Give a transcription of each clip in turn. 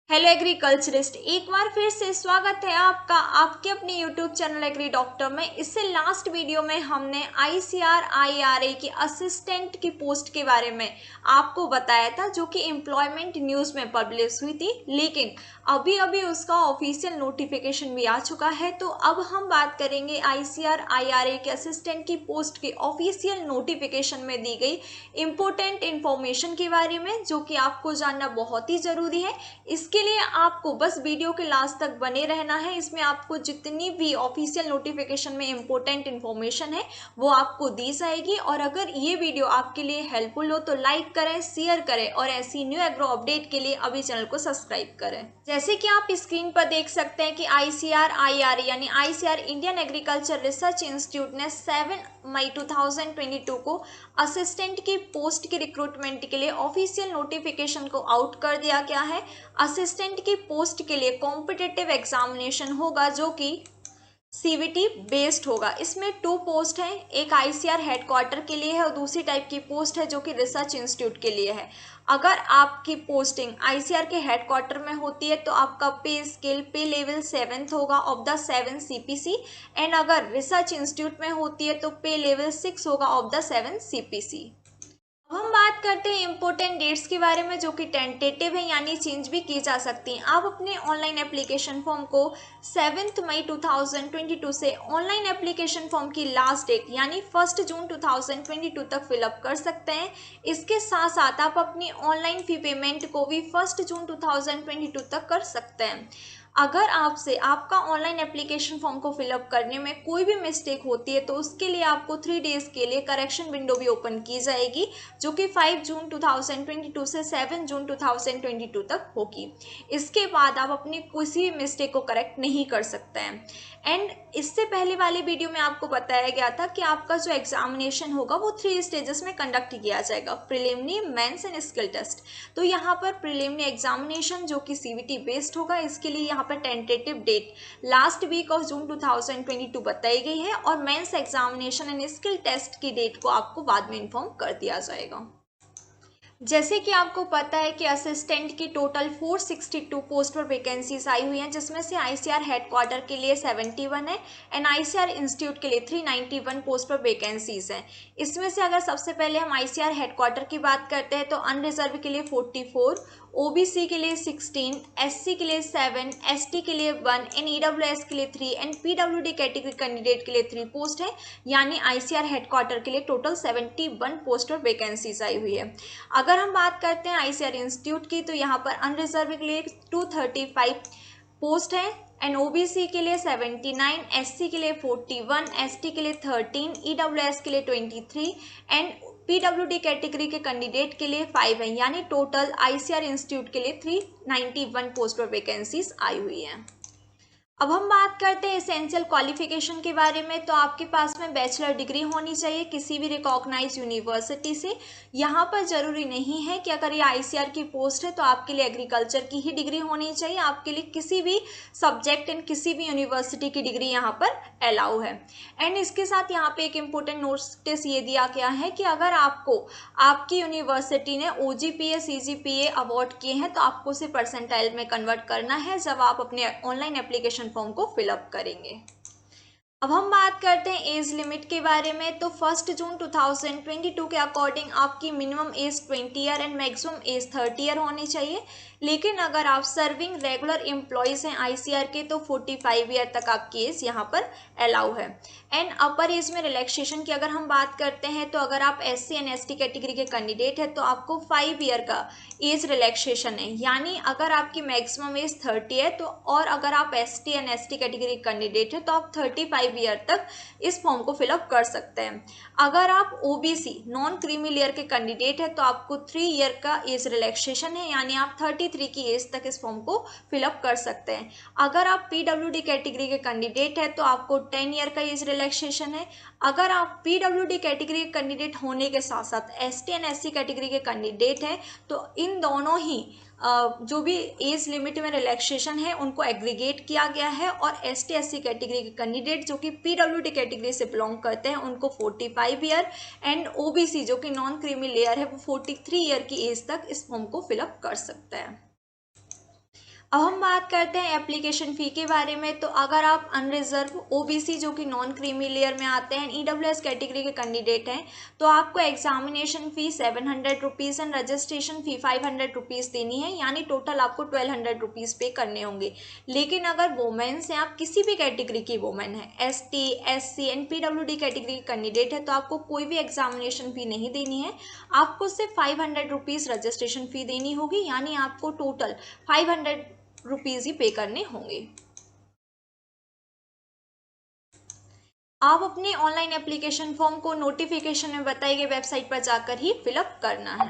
Hello agriculturist, एक बार फिर से स्वागत है आपका आपके अपने यूट्यूब चैनल एग्री डॉक्टर में। इससे लास्ट वीडियो में हमने आईसीआर आईआरए की असिस्टेंट की पोस्ट के बारे में आपको बताया था, जो कि एम्प्लॉयमेंट न्यूज़ में पब्लिश हुई थी, लेकिन अभी अभी उसका ऑफिशियल नोटिफिकेशन भी आ चुका है। तो अब हम बात करेंगे आईसीआर आईआरए के असिस्टेंट की पोस्ट के ऑफिशियल नोटिफिकेशन में दी गई इम्पोर्टेंट इन्फॉर्मेशन के बारे में, जो कि आपको जानना बहुत ही ज़रूरी है। इसके लिए आपको बस वीडियो के लास्ट तक बने रहना है। इसमें आपको जितनी भी ऑफिशियल नोटिफिकेशन में इंपॉर्टेंट इन्फॉर्मेशन है वो आपको दी जाएगी। और अगर ये वीडियो आपके लिए हेल्पफुल हो तो लाइक करें, शेयर करें और ऐसी न्यू एग्रो अपडेट के लिए अभी चैनल को सब्सक्राइब करें। जैसे कि आप स्क्रीन पर देख सकते हैं कि आईसीआर आईआरए यानी ICR Indian agriculture research institute ने 7 मई 2022 को असिस्टेंट की पोस्ट की रिक्रूटमेंट के लिए ऑफिशियल नोटिफिकेशन को आउट कर दिया गया है। असिस्टेंट की पोस्ट के लिए कॉम्पिटिटिव एग्जामिनेशन होगा, जो कि सीवीटी बेस्ड होगा। इसमें 2 पोस्ट हैं, एक आईसीआर हेडक्वार्टर के लिए है और दूसरी टाइप की पोस्ट है जो कि रिसर्च इंस्टीट्यूट के लिए है। अगर आपकी पोस्टिंग आईसीआर के हेडक्वार्टर में होती है तो आपका पे स्केल पे लेवल 7th होगा ऑफ द 7 सीपीसी, एंड अगर रिसर्च इंस्टीट्यूट में होती है तो पे लेवल 6 होगा ऑफ द 7 सीपीसी। अब हम बात करते हैं इम्पोर्टेंट डेट्स के बारे में, जो कि टेंटेटिव है यानी चेंज भी की जा सकती हैं। आप अपने ऑनलाइन एप्लीकेशन फॉर्म को 7 मई 2022 से ऑनलाइन एप्लीकेशन फॉर्म की लास्ट डेट यानी 1 जून 2022 तक फिलअप कर सकते हैं। इसके साथ साथ आप अपनी ऑनलाइन फी पेमेंट को भी 1 जून 2022 तक कर सकते हैं। अगर आपसे आपका ऑनलाइन एप्लीकेशन फॉर्म को फिलअप करने में कोई भी मिस्टेक होती है तो उसके लिए आपको 3 डेज के लिए करेक्शन विंडो भी ओपन की जाएगी, जो कि 5 जून 2022 से 7 जून 2022 तक होगी। इसके बाद आप अपनी किसी भी मिस्टेक को करेक्ट नहीं कर सकते हैं। एंड इससे पहले वाली वीडियो में आपको बताया गया था कि आपका जो एग्जामिनेशन होगा वो 3 स्टेजेस में कंडक्ट किया जाएगा, preliminary, mains and skill test. तो यहाँ पर प्रिलिमिनरी एग्जामिनेशन जो कि सीवीटी बेस्ड होगा, इसके लिए यहाँ पर tentative date last week of June 2022 बताई गई है और mains examination and skill test की डेट को आपको बाद में इन्फॉर्म कर दिया जाएगा। जैसे कि आपको पता है कि असिस्टेंट की टोटल 462 पोस्ट पर वैकेंसीज आई हुई हैं, जिसमें से आईसीआर हेडक्वार्टर के लिए 71 है एंड आईसीआर इंस्टीट्यूट के लिए 391 पोस्ट पर वैकेंसीज हैं। इसमें से अगर सबसे पहले हम आईसीआर हेडक्वार्टर की बात करते हैं तो अनरिजर्व के लिए 44, ओबीसी के लिए 16, एससी के लिए 7, एसटी के लिए 1 एंड ईडब्ल्यूएस के लिए 3 एंड पीडब्ल्यूडी कैटेगरी कैंडिडेट के लिए 3 पोस्ट है। यानी आईसीआर हेडक्वार्टर के लिए टोटल 71 पोस्ट पर वैकेंसीज आई हुई है। अगर हम बात करते हैं आईसीआर इंस्टीट्यूट की तो यहाँ पर अनरिजर्व के लिए 235 पोस्ट है एंड ओबीसी के लिए 79, एससी के लिए 41, एसटी के लिए 13, ईडब्ल्यूएस के लिए 23 एंड पीडब्ल्यूडी कैटेगरी के कैंडिडेट के लिए 5 है। यानी टोटल आईसीआर इंस्टीट्यूट के लिए 391 पोस्ट पर वैकेंसीज आई हुई हैं। अब हम बात करते हैं एसेंशियल क्वालिफिकेशन के बारे में। तो आपके पास में बैचलर डिग्री होनी चाहिए किसी भी रिकॉग्नाइज यूनिवर्सिटी से। यहाँ पर जरूरी नहीं है कि अगर ये आईसीआर की पोस्ट है तो आपके लिए एग्रीकल्चर की ही डिग्री होनी चाहिए, आपके लिए किसी भी सब्जेक्ट इन किसी भी यूनिवर्सिटी की डिग्री यहाँ पर अलाउ है। एंड इसके साथ यहाँ पे एक इम्पोर्टेंट नोटिस ये दिया गया है कि अगर आपको आपकी यूनिवर्सिटी ने ओजीपीए सीजीपीए अवार्ड किए हैं तो आपको उसे परसेंटाइल में कन्वर्ट करना है जब आप अपने ऑनलाइन एप्लीकेशन फॉर्म को फिलअप करेंगे। अब हम बात करते हैं एज लिमिट के बारे में। तो 1 जून 2022 के अकॉर्डिंग आपकी minimum age 20 year and maximum age 30 year होनी चाहिए। लेकिन अगर आप सर्विंग रेगुलर एम्प्लॉयज हैं आईसीआर के तो 45 ईयर तक आपकी एज यहाँ पर अलाउ है। एंड अपर एज में रिलैक्सेशन की अगर हम बात करते हैं तो अगर आप एससी एंड एसटी कैटेगरी के कैंडिडेट है तो आपको 5 ईयर का एज रिलैक्सेशन है। यानी अगर आपकी मैक्सिमम एज 30 है तो और अगर आप ST and ST category candidate है तो आप 35 ईयर तक इस फॉर्म को फिलअप कर सकते हैं। अगर आप ओबीसी नॉन क्रीमी लेयर के कैंडिडेट है तो आपको 3 ईयर का एज रिलैक्सेशन है, यानी आप 33 की एज तक इस फॉर्म को फिलअप कर सकते हैं। अगर आप पीडब्ल्यूडी कैटेगरी के कैंडिडेट है तो आपको 10 ईयर का एज रिलैक्सेशन है। अगर आप पीडब्ल्यूडी कैटेगरी के कैंडिडेट होने के साथ साथ एसटी एंड एससी कैटेगरी के कैंडिडेट हैं तो इन दोनों ही जो भी एज लिमिट में रिलैक्सेशन है उनको एग्रीगेट किया गया है और एसटी एससी कैटेगरी के कैंडिडेट जो कि पीडब्ल्यूडी कैटेगरी से बिलोंग करते हैं उनको 45 ईयर एंड ओबीसी जो कि नॉन क्रीमी लेयर है वो 43 ईयर की एज तक इस फॉर्म को फिलअप कर सकते हैं। अब हम बात करते हैं एप्लीकेशन फ़ी के बारे में। तो अगर आप अनरिजर्व ओबीसी जो कि नॉन क्रीमी लेयर में आते हैं, ईडब्ल्यूएस कैटेगरी के कैंडिडेट हैं, तो आपको examination fee 700 rupees and registration fee 500 rupees देनी है, यानी टोटल आपको 1200 रुपीज़ पे करने होंगे। लेकिन अगर वोमेन्स हैं, आप किसी भी कैटेगरी की वोमेन है, ST, SC and PWD category के कैंडिडेट है, तो आपको कोई भी एग्जामिनेशन फ़ी नहीं देनी है। आपको सिर्फ 500 रुपीज़ रजिस्ट्रेशन फ़ी देनी होगी, यानी आपको टोटल 500 रुपीज़ ही पे करने होंगे। आप अपने ऑनलाइन एप्लीकेशन फॉर्म को नोटिफिकेशन में बताई गई वेबसाइट पर जाकर ही फिलअप करना है।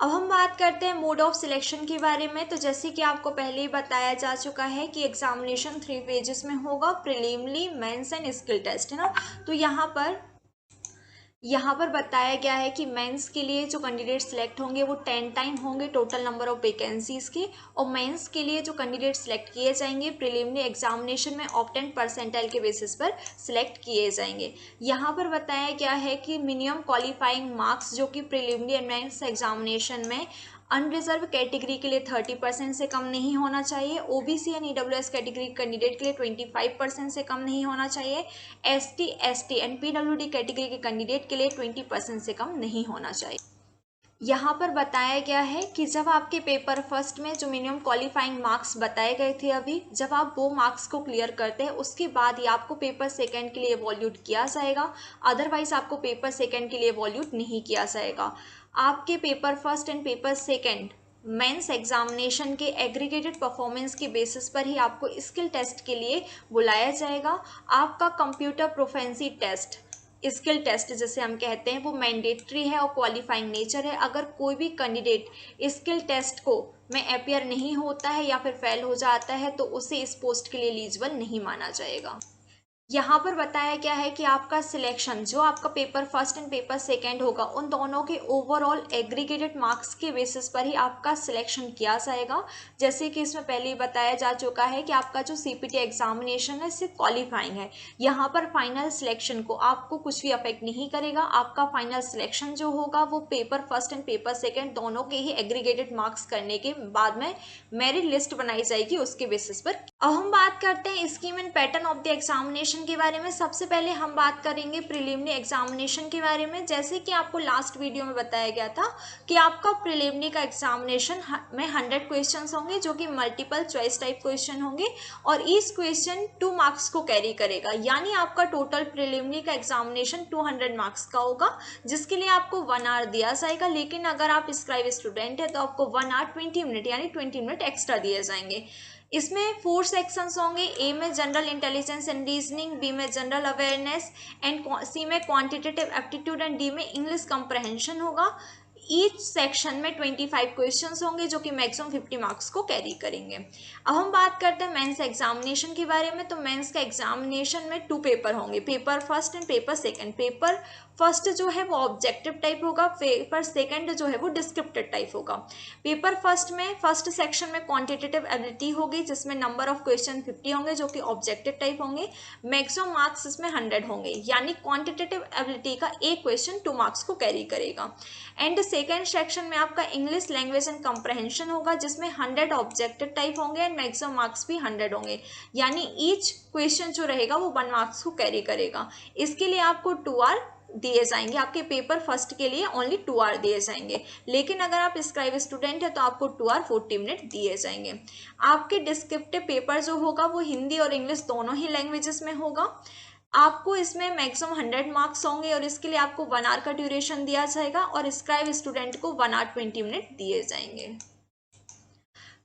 अब हम बात करते हैं मोड ऑफ सिलेक्शन के बारे में। तो जैसे कि आपको पहले ही बताया जा चुका है कि एग्जामिनेशन 3 पेजेस में होगा, preliminary, mains and skill test, है ना। तो यहाँ पर बताया गया है कि मेंस के लिए जो कैंडिडेट सिलेक्ट होंगे वो 10 टाइम होंगे टोटल नंबर ऑफ वैकेंसीज के, और मेंस के लिए जो कैंडिडेट सिलेक्ट किए जाएंगे प्रीलिमिनरी एग्जामिनेशन में ऑप्टेन परसेंटाइल के बेसिस पर सिलेक्ट किए जाएंगे। यहाँ पर बताया गया है कि मिनिमम क्वालिफाइंग मार्क्स जो कि प्रीलिमिनरी एंड मेंस एग्जामिनेशन में अनरिजर्व कैटेगरी के लिए 30% से कम नहीं होना चाहिए, OBC and EWS category candidate के लिए 25% से कम नहीं होना चाहिए, ST, ST and PWD category के कैंडिडेट के लिए 20% से कम नहीं होना चाहिए। यहाँ पर बताया गया है कि जब आपके पेपर फर्स्ट में जो मिनिमम क्वालिफाइंग मार्क्स बताए गए थे अभी, जब आप वो मार्क्स को क्लियर करते हैं उसके बाद ही आपको पेपर सेकंड के लिए वॉल्यूट किया जाएगा, अदरवाइज आपको पेपर सेकंड के लिए वॉल्यूट नहीं किया जाएगा। आपके paper first and paper second mains examination के एग्रीगेटेड परफॉर्मेंस के बेसिस पर ही आपको स्किल टेस्ट के लिए बुलाया जाएगा। आपका computer proficiency test, skill test जिसे हम कहते हैं, वो मैंडेटरी है और क्वालिफाइंग नेचर है। अगर कोई भी कैंडिडेट स्किल टेस्ट को में अपियर नहीं होता है या फिर फेल हो जाता है तो उसे इस पोस्ट के लिए एलिजिबल नहीं माना जाएगा। यहाँ पर बताया गया है कि आपका सिलेक्शन जो आपका paper first and paper second होगा, उन दोनों के ओवरऑल एग्रीगेटेड मार्क्स के बेसिस पर ही आपका सिलेक्शन किया जाएगा। जैसे कि इसमें पहले ही बताया जा चुका है कि आपका जो सीपीटी एग्जामिनेशन है सिर्फ क्वालिफाइंग है, यहाँ पर फाइनल सिलेक्शन को आपको कुछ भी अफेक्ट नहीं करेगा। आपका फाइनल सिलेक्शन जो होगा वो paper first and paper second दोनों के ही एग्रीगेटेड मार्क्स करने के बाद में मेरिट लिस्ट बनाई जाएगी उसके बेसिस पर। अब हम बात करते हैं scheme and pattern of the examination के बारे में। सबसे पहले हम बात करेंगे प्रीलिमिनरी एग्जामिनेशन के बारे में। जैसे कि आपको लास्ट वीडियो में बताया गया था कि आपका प्रीलिमिनरी का एग्जामिनेशन में 100 क्वेश्चंस होंगे जो कि मल्टीपल चॉइस टाइप क्वेश्चन होंगे, और ईच क्वेश्चन 2 मार्क्स को कैरी करेगा, यानी आपका टोटल प्रीलिमिनरी का एग्जामिनेशन 200 मार्क्स का होगा, जिसके लिए आपको 1 आवर दिया जाएगा। लेकिन अगर आप स्क्राइब स्टूडेंट है तो आपको 1 आवर 20 मिनट यानी 20 मिनट एक्स्ट्रा दिए जाएंगे। इसमें 4 सेक्शंस होंगे। ए में general intelligence and reasoning, B में जनरल अवेयरनेस एंड सी में क्वांटिटेटिव एप्टीट्यूड एंड डी में इंग्लिश कंप्रहेंशन होगा। ईच सेक्शन में 25 क्वेश्चंस होंगे जो कि मैक्सिमम 50 मार्क्स को कैरी करेंगे। अब हम बात करते हैं मेंस एग्जामिनेशन के बारे में। तो मेंस का एग्जामिनेशन में 2 पेपर होंगे, paper first and paper second. Paper first जो है वो ऑब्जेक्टिव टाइप होगा, पेपर सेकंड जो है वो डिस्क्रिप्टिव टाइप होगा। पेपर फर्स्ट में फर्स्ट सेक्शन में क्वांटिटेटिव एबिलिटी होगी जिसमें नंबर ऑफ क्वेश्चन 50 होंगे जो कि ऑब्जेक्टिव टाइप होंगे। मैक्सिमम मार्क्स इसमें 100 होंगे, यानी क्वांटिटेटिव एबिलिटी का एक क्वेश्चन 2 मार्क्स को कैरी करेगा। एंड सेकेंड सेक्शन में आपका इंग्लिश लैंग्वेज एंड कंप्रहेंशन होगा जिसमें 100 ऑब्जेक्टिव टाइप होंगे एंड मैक्सिमम मार्क्स भी 100 होंगे, यानी ईच क्वेश्चन जो रहेगा वो 1 मार्क्स को कैरी करेगा। इसके लिए आपको 2 आवर दिए जाएंगे। आपके पेपर फर्स्ट के लिए ओनली 2 आवर दिए जाएंगे, लेकिन अगर आप स्क्राइब स्टूडेंट है तो आपको 2 आवर 40 मिनट दिए जाएंगे। आपके डिस्क्रिप्टिव पेपर जो होगा वो हिंदी और इंग्लिश दोनों ही लैंग्वेजेस में होगा। आपको इसमें मैक्सिमम 100 मार्क्स होंगे और इसके लिए आपको 1 आवर का ड्यूरेशन दिया जाएगा और स्क्राइब स्टूडेंट को 1 आवर 20 मिनट दिए जाएंगे।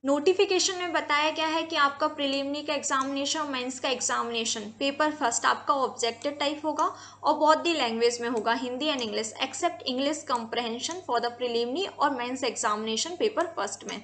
नोटिफिकेशन में बताया गया है कि आपका प्रीलिमिनरी का एग्जामिनेशन और मेंस का एग्जामिनेशन पेपर फर्स्ट आपका ऑब्जेक्टिव टाइप होगा और बोथ दी लैंग्वेज में होगा, Hindi and English, except English comprehension for the preliminary और मेंस एग्जामिनेशन पेपर फर्स्ट में।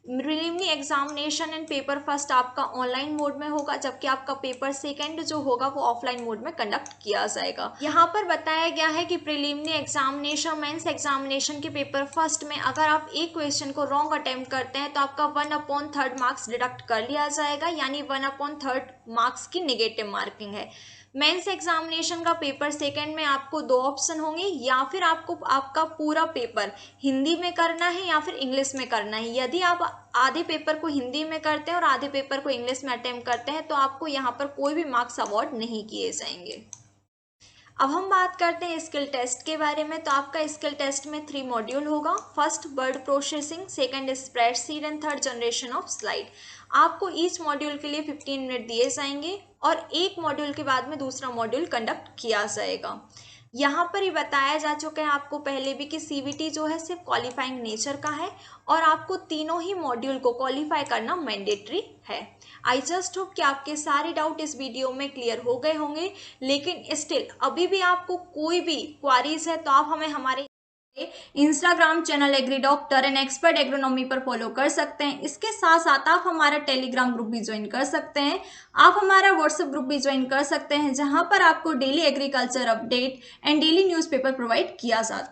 Preliminary examination and paper first आपका ऑनलाइन मोड में होगा, जबकि आपका पेपर सेकंड जो होगा वो ऑफलाइन मोड में कंडक्ट किया जाएगा। यहाँ पर बताया गया है कि प्रीलिमिनरी एग्जामिनेशन मेंस एग्जामिनेशन के पेपर फर्स्ट में अगर आप एक क्वेश्चन को रॉन्ग अटेम्प्ट करते हैं तो आपका 1/3 मार्क्स डिडक्ट कर लिया जाएगा, यानी 1/3 मार्क्स की नेगेटिव मार्किंग है। मेंस एग्जामिनेशन का पेपर सेकंड में आपको दो ऑप्शन होंगे, या फिर आपको आपका पूरा पेपर हिंदी में करना है या फिर इंग्लिश में करना है। यदि आप आधे पेपर को हिंदी में करते हैं और आधे पेपर को इंग्लिश में अटेम्प्ट करते हैं तो आपको यहाँ पर कोई भी मार्क्स अवॉर्ड नहीं किए जाएंगे। अब हम बात करते हैं स्किल टेस्ट के बारे में। तो आपका स्किल टेस्ट में 3 मॉड्यूल होगा। First word processing, second spreadsheet and third generation of slide. आपको ईच मॉड्यूल के लिए 15 मिनट दिए जाएंगे और एक मॉड्यूल के बाद में दूसरा मॉड्यूल कंडक्ट किया जाएगा। यहाँ पर ही बताया जा चुका है आपको पहले भी कि सीबीटी जो है सिर्फ क्वालिफाइंग नेचर का है और आपको तीनों ही मॉड्यूल को क्वालिफाई करना मैंडेटरी है। आई जस्ट होप कि आपके सारे डाउट इस वीडियो में क्लियर हो गए होंगे, लेकिन स्टिल अभी भी आपको कोई भी क्वारीज है तो आप हमें हमारे Instagram channel agri doctor and expert agronomy पर फॉलो कर सकते हैं। इसके साथ साथ आप हमारा टेलीग्राम ग्रुप भी ज्वाइन कर सकते हैं। आप हमारा व्हाट्सएप ग्रुप भी ज्वाइन कर सकते हैं, जहां पर आपको daily agriculture update and daily newspaper provide किया जाता है।